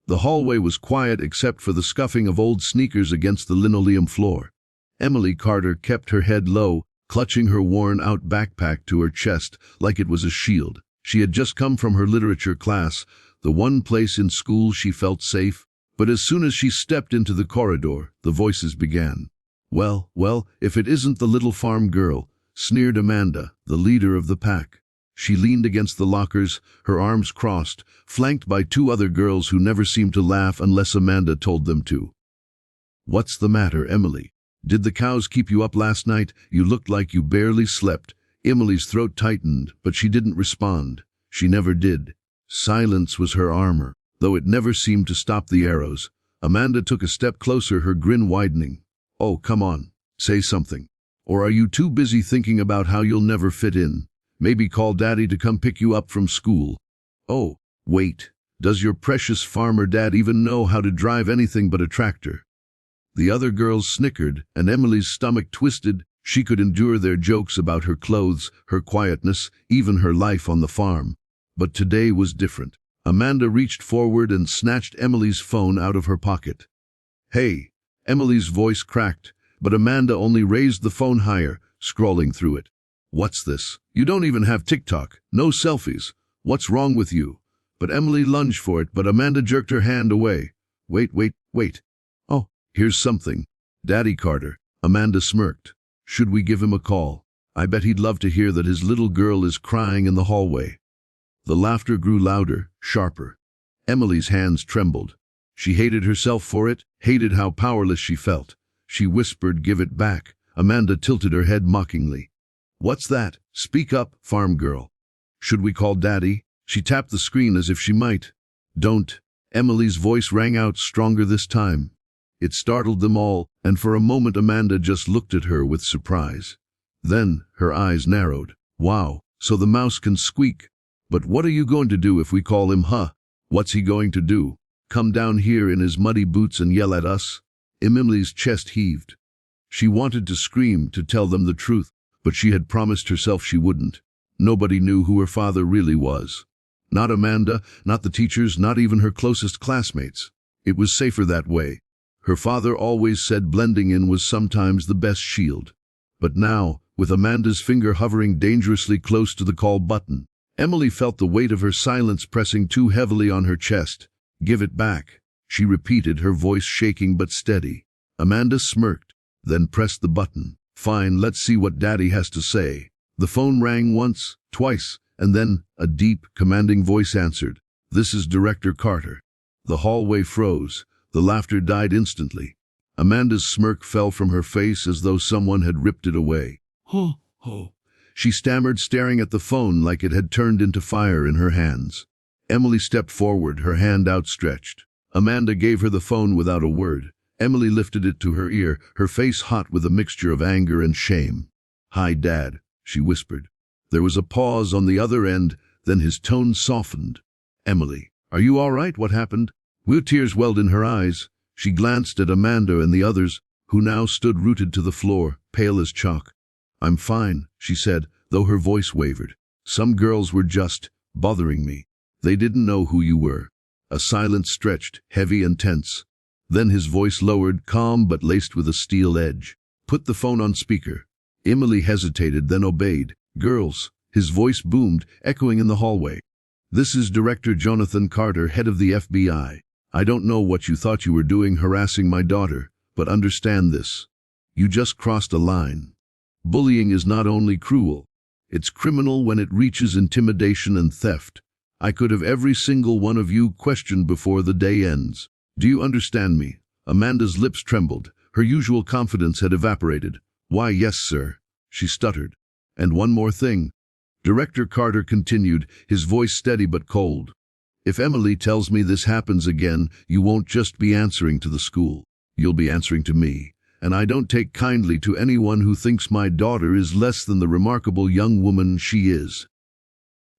The hallway was quiet except for the scuffing of old sneakers against the linoleum floor. Emily Carter kept her head low, clutching her worn-out backpack to her chest like it was a shield. She had just come from her literature class, the one place in school she felt safe. But as soon as she stepped into the corridor, the voices began. Well, if it isn't the little farm girl, sneered Amanda, the leader of the pack. She leaned against the lockers, her arms crossed, flanked by two other girls who never seemed to laugh unless Amanda told them to. What's the matter, Emily? Did the cows keep you up last night? You looked like you barely slept. Emily's throat tightened, but she didn't respond. She never did. Silence was her armor, though it never seemed to stop the arrows. Amanda took a step closer, her grin widening. Oh, come on, say something. Or are you too busy thinking about how you'll never fit in? Maybe call Daddy to come pick you up from school. Oh, wait, does your precious farmer dad even know how to drive anything but a tractor? The other girls snickered, and Emily's stomach twisted. She could endure their jokes about her clothes, her quietness, even her life on the farm. But today was different. Amanda reached forward and snatched Emily's phone out of her pocket. Hey, Emily's voice cracked, but Amanda only raised the phone higher, scrolling through it. What's this? You don't even have TikTok. No selfies. What's wrong with you? But Emily lunged for it, but Amanda jerked her hand away. Wait. Oh, here's something. Daddy Carter. Amanda smirked. Should we give him a call? I bet he'd love to hear that his little girl is crying in the hallway. The laughter grew louder, sharper. Emily's hands trembled. She hated herself for it, hated how powerless she felt. She whispered, "Give it back." Amanda tilted her head mockingly. What's that? Speak up, farm girl. Should we call Daddy? She tapped the screen as if she might. Don't. Emily's voice rang out stronger this time. It startled them all, and for a moment Amanda just looked at her with surprise. Then her eyes narrowed. Wow, so the mouse can squeak. But what are you going to do if we call him, huh? What's he going to do? Come down here in his muddy boots and yell at us? Emily's chest heaved. She wanted to scream, to tell them the truth, but she had promised herself she wouldn't. Nobody knew who her father really was. Not Amanda, not the teachers, not even her closest classmates. It was safer that way. Her father always said blending in was sometimes the best shield. But now, with Amanda's finger hovering dangerously close to the call button, Emily felt the weight of her silence pressing too heavily on her chest. Give it back, she repeated, her voice shaking but steady. Amanda smirked, then pressed the button. Fine, let's see what Daddy has to say. The phone rang once, twice, and then a deep, commanding voice answered. This is Director Carter. The hallway froze. The laughter died instantly. Amanda's smirk fell from her face as though someone had ripped it away. Ho. She stammered, staring at the phone like it had turned into fire in her hands. Emily stepped forward, her hand outstretched. Amanda gave her the phone without a word. Emily lifted it to her ear, her face hot with a mixture of anger and shame. Hi, Dad, she whispered. There was a pause on the other end, then his tone softened. Emily, are you all right? What happened? Tears welled in her eyes. She glanced at Amanda and the others, who now stood rooted to the floor, pale as chalk. I'm fine, she said, though her voice wavered. Some girls were just bothering me. They didn't know who you were. A silence stretched, heavy and tense. Then his voice lowered, calm but laced with a steel edge. Put the phone on speaker. Emily hesitated, then obeyed. Girls, his voice boomed, echoing in the hallway. This is Director Jonathan Carter, head of the FBI. I don't know what you thought you were doing harassing my daughter, but understand this. You just crossed a line. Bullying is not only cruel, it's criminal when it reaches intimidation and theft. I could have every single one of you questioned before the day ends. Do you understand me? Amanda's lips trembled. Her usual confidence had evaporated. Why, yes, sir, she stuttered. And one more thing. Director Carter continued, his voice steady but cold. If Emily tells me this happens again, you won't just be answering to the school. You'll be answering to me. And I don't take kindly to anyone who thinks my daughter is less than the remarkable young woman she is.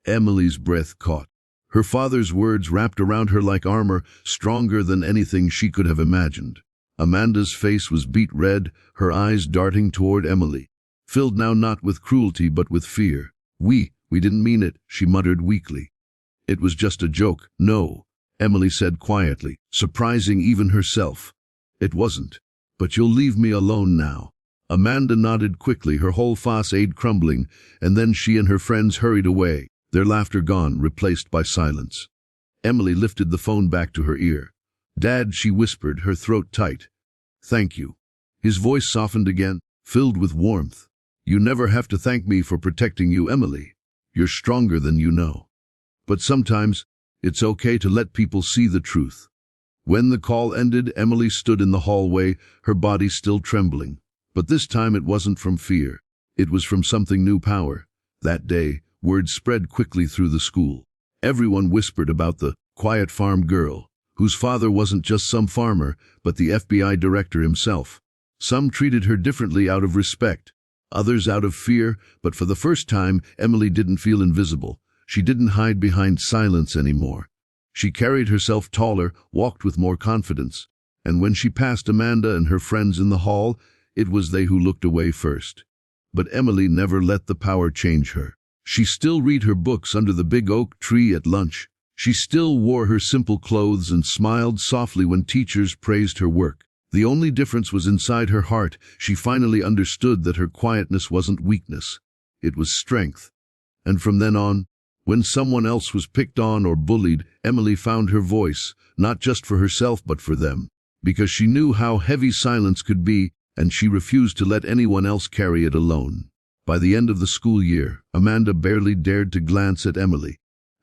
Emily's breath caught. Her father's words wrapped around her like armor, stronger than anything she could have imagined. Amanda's face was beet red, her eyes darting toward Emily, filled now not with cruelty but with fear. We didn't mean it, she muttered weakly. It was just a joke. No. Emily said quietly, surprising even herself. It wasn't. But you'll leave me alone now. Amanda nodded quickly, her whole facade crumbling, and then she and her friends hurried away, their laughter gone, replaced by silence. Emily lifted the phone back to her ear. "Dad," she whispered, her throat tight. "Thank you." His voice softened again, filled with warmth. "You never have to thank me for protecting you, Emily. You're stronger than you know. But sometimes, it's okay to let people see the truth." When the call ended, Emily stood in the hallway, her body still trembling. But this time it wasn't from fear. It was from something new: power. That day, word spread quickly through the school. Everyone whispered about the quiet farm girl, whose father wasn't just some farmer, but the FBI director himself. Some treated her differently out of respect, others out of fear, but for the first time, Emily didn't feel invisible. She didn't hide behind silence anymore. She carried herself taller, walked with more confidence, and when she passed Amanda and her friends in the hall, it was they who looked away first. But Emily never let the power change her. She still read her books under the big oak tree at lunch. She still wore her simple clothes and smiled softly when teachers praised her work. The only difference was inside her heart. She finally understood that her quietness wasn't weakness. It was strength. And from then on, when someone else was picked on or bullied, Emily found her voice, not just for herself but for them. Because she knew how heavy silence could be, and she refused to let anyone else carry it alone. By the end of the school year, Amanda barely dared to glance at Emily.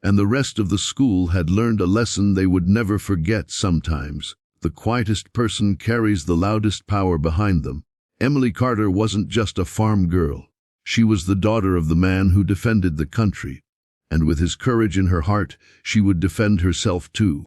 And the rest of the school had learned a lesson they would never forget. Sometimes the quietest person carries the loudest power behind them. Emily Carter wasn't just a farm girl. She was the daughter of the man who defended the country. And with his courage in her heart, she would defend herself too.